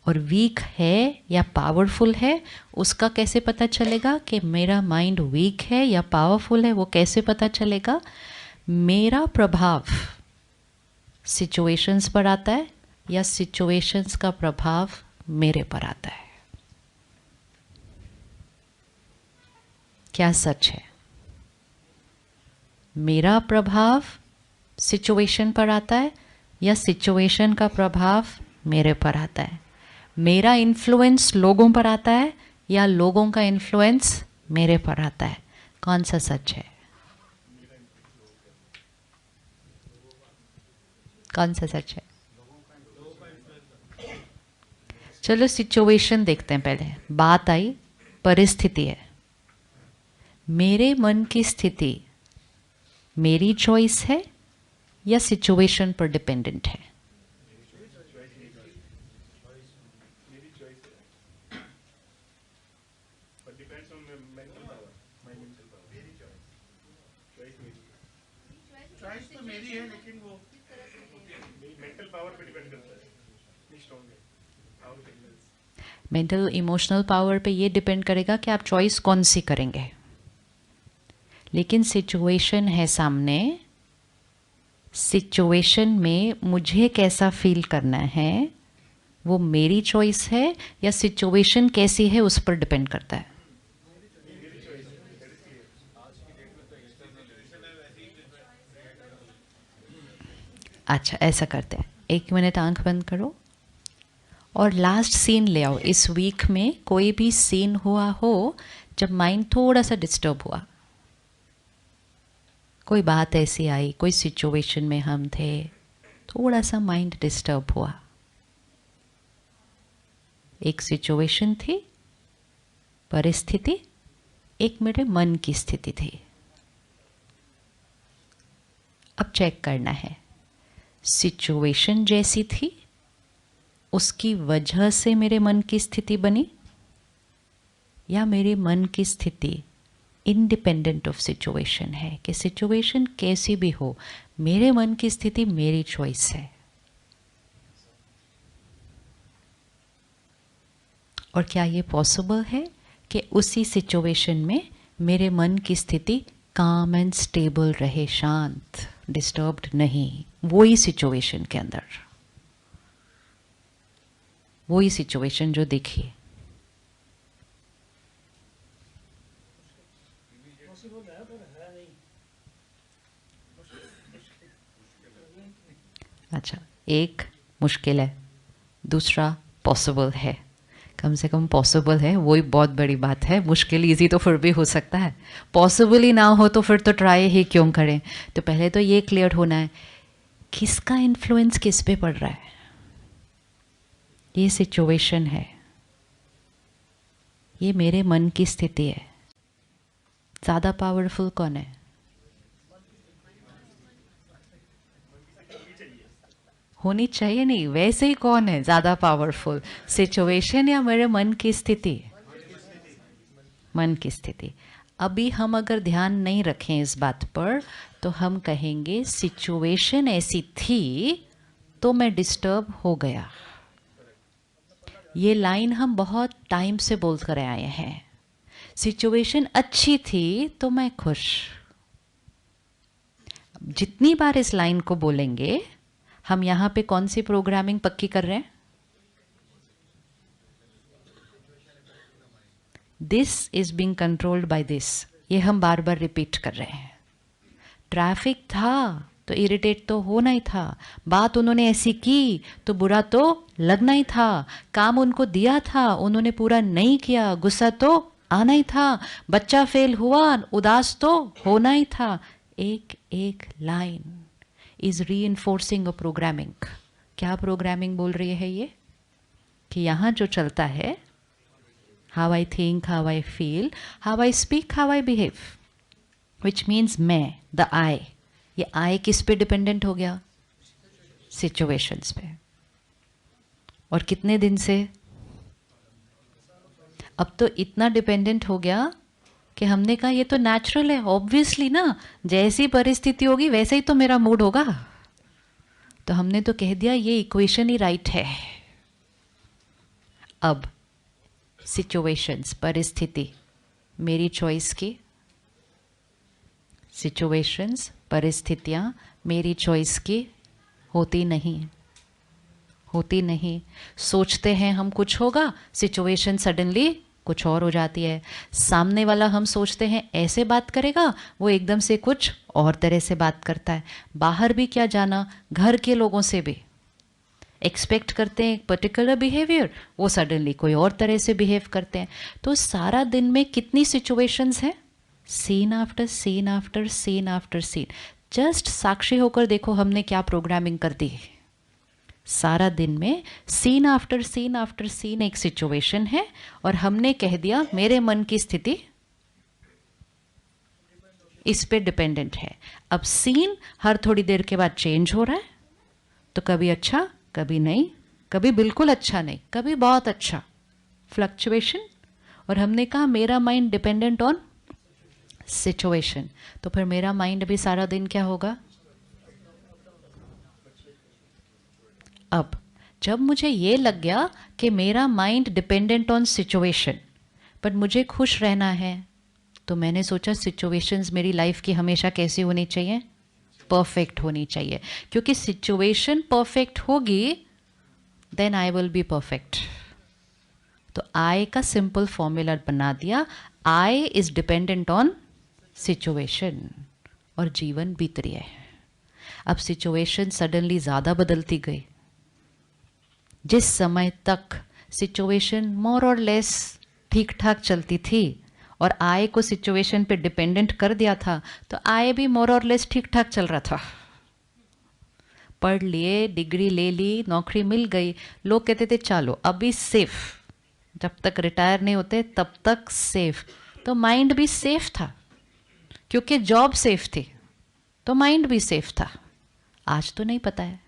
और वीक है या पावरफुल है उसका कैसे पता चलेगा कि मेरा माइंड वीक है या पावरफुल है? वो कैसे पता चलेगा? मेरा प्रभाव सिचुएशंस पर आता है या सिचुएशंस का प्रभाव मेरे पर आता है? क्या सच है? मेरा प्रभाव सिचुएशन पर आता है या सिचुएशन का प्रभाव मेरे पर आता है? मेरा इन्फ्लुएंस लोगों पर आता है या लोगों का इन्फ्लुएंस मेरे पर आता है? कौन सा सच है? कौन सा सच है? चलो सिचुएशन देखते हैं पहले। बात आई, परिस्थिति है। मेरे मन की स्थिति मेरी चॉइस है या सिचुएशन पर डिपेंडेंट है? चॉइस तो मेरी है, लेकिन वो मेंटल पावर पे डिपेंड करता है, स्ट्रॉन्ग है पावर। मेंटल इमोशनल पावर पे ये डिपेंड करेगा कि आप चॉइस कौन सी करेंगे। लेकिन सिचुएशन है सामने, सिचुएशन में मुझे कैसा फील करना है वो मेरी चॉइस है या सिचुएशन कैसी है उस पर डिपेंड करता है? अच्छा, ऐसा करते हैं, 1 मिनट आंख बंद करो और लास्ट सीन ले आओ। इस वीक में कोई भी सीन हुआ हो जब माइंड थोड़ा सा डिस्टर्ब हुआ, कोई बात ऐसी आई, कोई सिचुएशन में हम थे, थोड़ा सा माइंड डिस्टर्ब हुआ। एक सिचुएशन थी, परिस्थिति, एक मेरे मन की स्थिति थी। अब चेक करना है, सिचुएशन जैसी थी उसकी वजह से मेरे मन की स्थिति बनी या मेरे मन की स्थिति इंडिपेंडेंट ऑफ सिचुएशन है कि सिचुएशन कैसी भी हो मेरे मन की स्थिति मेरी चॉइस है? और क्या ये पॉसिबल है कि उसी सिचुएशन में मेरे मन की स्थिति काम एंड स्टेबल रहे, शांत, डिस्टर्ब्ड नहीं? वही सिचुएशन के अंदर, वही सिचुएशन जो देखिए। अच्छा, एक मुश्किल है, दूसरा पॉसिबल है। कम से कम पॉसिबल है, वही बहुत बड़ी बात है। मुश्किल इजी तो फिर भी हो सकता है, पॉसिबल ही ना हो तो फिर तो ट्राई ही क्यों करें? तो पहले तो ये क्लियर होना है किसका इन्फ्लुएंस किस पे पड़ रहा है। ये सिचुएशन है, ये मेरे मन की स्थिति है। ज़्यादा पावरफुल कौन है? होनी चाहिए नहीं, वैसे ही कौन है ज़्यादा पावरफुल, सिचुएशन या मेरे मन की स्थिति? मन की स्थिति। अभी हम अगर ध्यान नहीं रखें इस बात पर तो हम कहेंगे सिचुएशन ऐसी थी तो मैं डिस्टर्ब हो गया। ये लाइन हम बहुत टाइम से बोल कर आए हैं। सिचुएशन अच्छी थी तो मैं खुश। जितनी बार इस लाइन को बोलेंगे हम यहाँ पे कौन सी प्रोग्रामिंग पक्की कर रहे हैं? This is being controlled by this, ये हम बार बार रिपीट कर रहे हैं। ट्रैफिक था तो इरिटेट तो होना ही था, बात उन्होंने ऐसी की तो बुरा तो लगना ही था, काम उनको दिया था उन्होंने पूरा नहीं किया, गुस्सा तो आना ही था, बच्चा फेल हुआ उदास तो होना ही था। एक एक line is reinforcing a programming. क्या प्रोग्रामिंग बोल रही है ये? कि यहाँ जो चलता है, how I think, how I feel, how I speak, how I behave, which means मैं, द आई, ये आई किस पे डिपेंडेंट हो गया? सिचुएशंस पे। और कितने दिन से? अब तो इतना डिपेंडेंट हो गया कि हमने कहा ये तो नेचुरल है, ऑब्वियसली ना, जैसी परिस्थिति होगी वैसे ही तो मेरा मूड होगा। तो हमने तो कह दिया ये इक्वेशन ही राइट है। अब सिचुएशंस, परिस्थिति मेरी चॉइस की, सिचुएशंस, परिस्थितियाँ मेरी चॉइस की होती नहीं, होती नहीं। सोचते हैं हम कुछ होगा, सिचुएशन सडनली कुछ और हो जाती है। सामने वाला हम सोचते हैं ऐसे बात करेगा, वो एकदम से कुछ और तरह से बात करता है। बाहर भी क्या जाना, घर के लोगों से भी एक्सपेक्ट करते हैं एक पर्टिकुलर बिहेवियर, वो सडनली कोई और तरह से बिहेव करते हैं। तो सारा दिन में कितनी सिचुएशंस हैं, scene after scene after scene after scene. Just साक्षी होकर देखो हमने क्या प्रोग्रामिंग कर दी। सारा दिन में scene after scene after scene एक सिचुएशन है और हमने कह दिया मेरे मन की स्थिति इस पे डिपेंडेंट है। अब सीन हर थोड़ी देर के बाद चेंज हो रहा है, तो कभी अच्छा, कभी नहीं, कभी बिल्कुल अच्छा नहीं, कभी बहुत अच्छा, फ्लक्चुएशन। और हमने कहा मेरा माइंड डिपेंडेंट ऑन सिचुएशन, तो फिर मेरा माइंड भी सारा दिन क्या होगा। अब जब मुझे ये लग गया कि मेरा mind dependent on situation, but मुझे खुश रहना है, तो मैंने सोचा सिचुएशंस मेरी लाइफ की हमेशा कैसी होनी चाहिए, परफेक्ट होनी चाहिए। क्योंकि सिचुएशन परफेक्ट होगी then I will be perfect. तो आई का सिंपल फॉर्मूला बना दिया, I is dependent on situation, और जीवन बीत रही है। अब सिचुएशन सडनली ज़्यादा बदलती गई। जिस समय तक सिचुएशन मोर और लेस ठीक ठाक चलती थी और आय को सिचुएशन पे डिपेंडेंट कर दिया था, तो आय भी मोर और लेस ठीक ठाक चल रहा था। पढ़ लिए, डिग्री ले ली, नौकरी मिल गई, लोग कहते थे चलो अभी सेफ, जब तक रिटायर नहीं होते तब तक सेफ। तो माइंड भी सेफ था, क्योंकि जॉब सेफ थी, तो माइंड भी सेफ था। आज तो नहीं पता है।